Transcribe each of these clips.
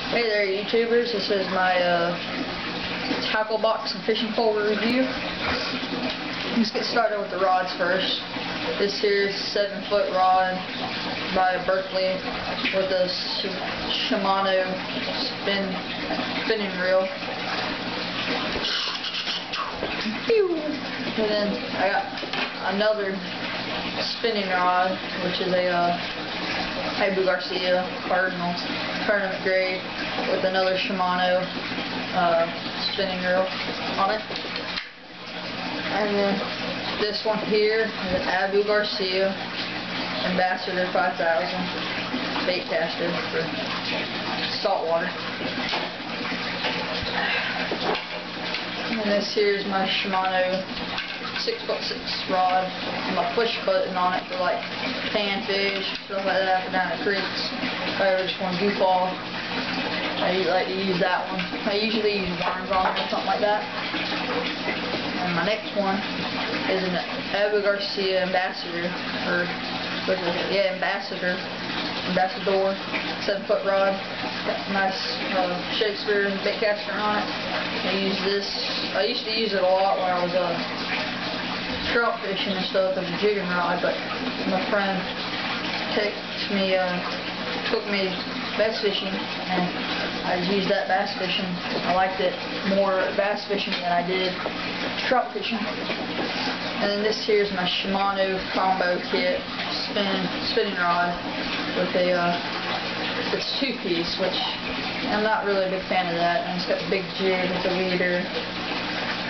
Hey there, YouTubers. This is my tackle box and fishing pole review. Let's get started with the rods first. This here is a 7-foot rod by Berkley with a Shimano spinning reel. And then I got another spinning rod, which is a Abu Garcia Cardinal tournament grade with another Shimano spinning reel on it. And then this one here is an Abu Garcia Ambassador 5000 bait caster for saltwater. And this here is my Shimano 6'6" rod with my push button on it for like panfish, stuff like that, for down at creeks. If I ever just want to goof off, I like to use that one. I usually use worms on it or something like that. And my next one is an Abu Garcia Ambassador, or what is it? Yeah, Ambassador 7-foot rod. Got a nice Shakespeare bait caster on it. I used to use it a lot when I was trout fishing and stuff as a jigging rod, but my friend took me bass fishing, and I used that bass fishing. I liked it more bass fishing than I did trout fishing. And then this here is my Shimano combo kit spinning rod with it's 2-piece, which I'm not really a big fan of that. And it's got a big jig with a leader,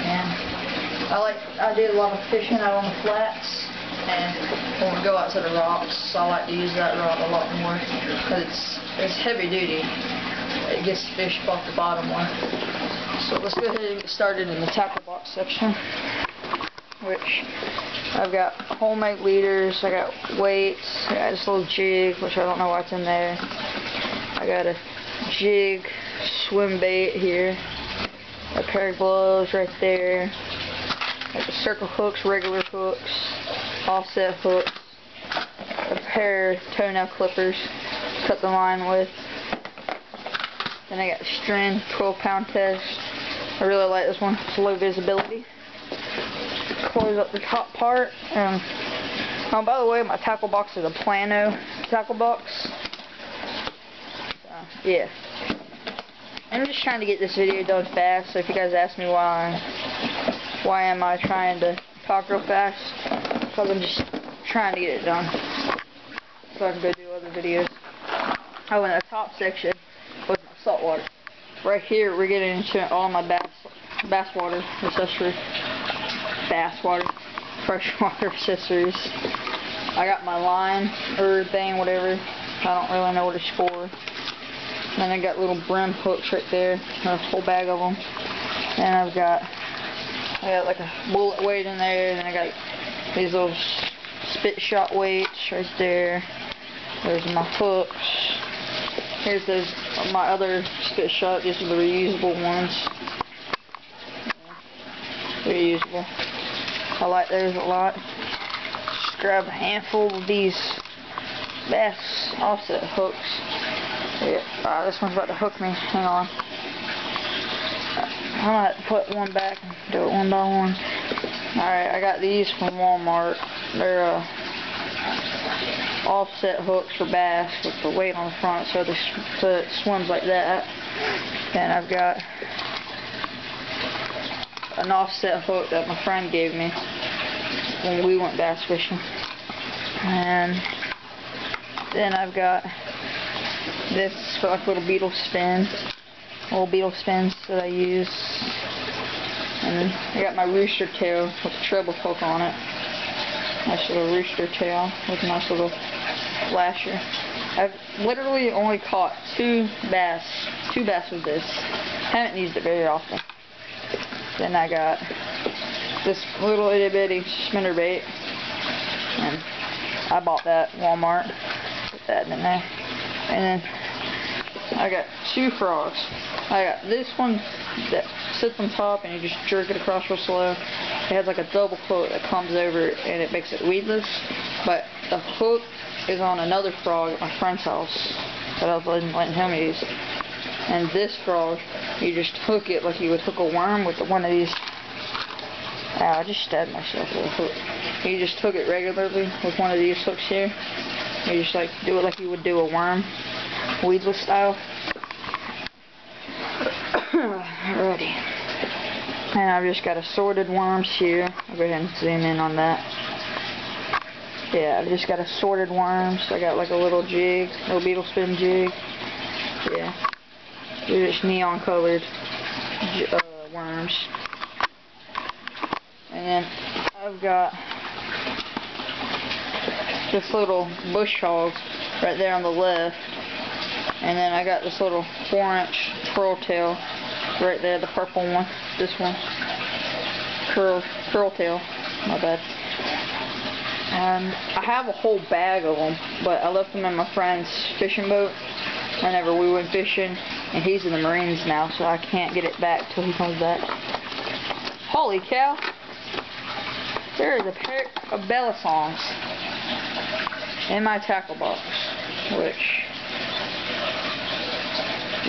and I did a lot of fishing out on the flats, and when we go out to the rocks, so I like to use that rod a lot more because it's heavy duty. It gets fish off the bottom one. So let's go ahead and get started in the tackle box section, which I've got homemade leaders, I got weights, I got this little jig, which I don't know what's in there. I got a jig swim bait here, a pair of gloves right there. Like the circle hooks, regular hooks, offset hooks, a pair of toenail clippers to cut the line with. Then I got the Stren 12-pound test. I really like this one. It's low visibility. Close up the top part. Oh, by the way, my tackle box is a Plano tackle box. Yeah. I'm just trying to get this video done fast, so if you guys ask me why am I trying to talk real fast, because I'm just trying to get it done so I can go do other videos. Oh, in the top section was my saltwater. Right here we're getting into all my bass water accessories, freshwater accessories. I got my line or thing, whatever. I don't really know where to score. Then I got little brim hooks right there, a whole bag of them. And I got like a bullet weight in there, and I got these little spit shot weights right there. There's my hooks. Here's my other spit shot. These are the reusable ones. Reusable. I like those a lot. Just grab a handful of these bass offset hooks. Yeah, this one's about to hook me. Hang on. I'm gonna have to put one back and do it one by one. Alright, I got these from Walmart. They're offset hooks for bass with the weight on the front, so it swims like that. And I've got an offset hook that my friend gave me when we went bass fishing. And then I've got this for like little beetle spins that I use. And I got my rooster tail with a treble hook on it. Nice little rooster tail with a nice little flasher. I've literally only caught two bass with this. Haven't used it very often. Then I got this little itty bitty spinner bait, and I bought that at Walmart. Put that in there. And then I got two frogs. I got this one that sits on top and you just jerk it across real slow. It has like a double hook that comes over and it makes it weedless. But the hook is on another frog at my friend's house that I was letting him use. And this frog, you just hook it like you would hook a worm with one of these. Ow, I just stabbed myself with a hook. You just hook it regularly with one of these hooks here. You just like do it like you would do a worm, weedless style. Alrighty. And I've just got assorted worms here. I'll go ahead and zoom in on that. Yeah, I've just got assorted worms. I got like a little jig, little beetle spin jig. Yeah. They're just neon colored worms. And then I've got this little bush hog right there on the left. And then I got this little 4-inch twirl tail right there, the purple one. This one. Curl tail. My bad. I have a whole bag of them, but I left them in my friend's fishing boat whenever we went fishing, and he's in the Marines now, so I can't get it back till he comes back. Holy cow! There is a pair of Bellisongs in my tackle box, which,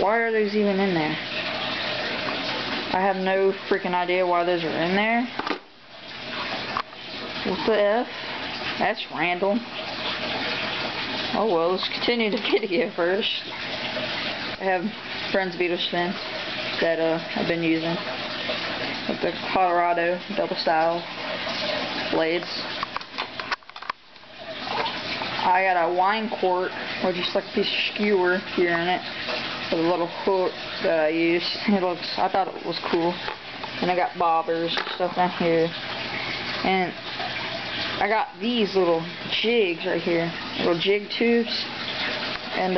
why are those even in there? I have no freaking idea why those are in there. What the F? That's random. Oh well, let's continue the video first. I have Friends Beetle Spin that I've been using with the Colorado double style blades. I got a wine quart with just like a piece of skewer here in it with a little hook that I use. I thought it was cool. And I got bobbers and stuff down here. And I got these little jigs right here, little jig tubes, and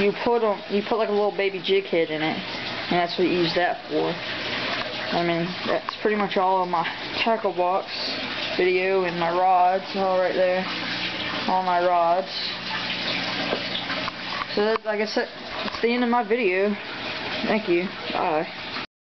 you put like a little baby jig head in it, and that's what you use that for. I mean, that's pretty much all of my tackle box video, and my rods all right there, all my rods. So that, like I said, it's the end of my video. Thank you. Bye.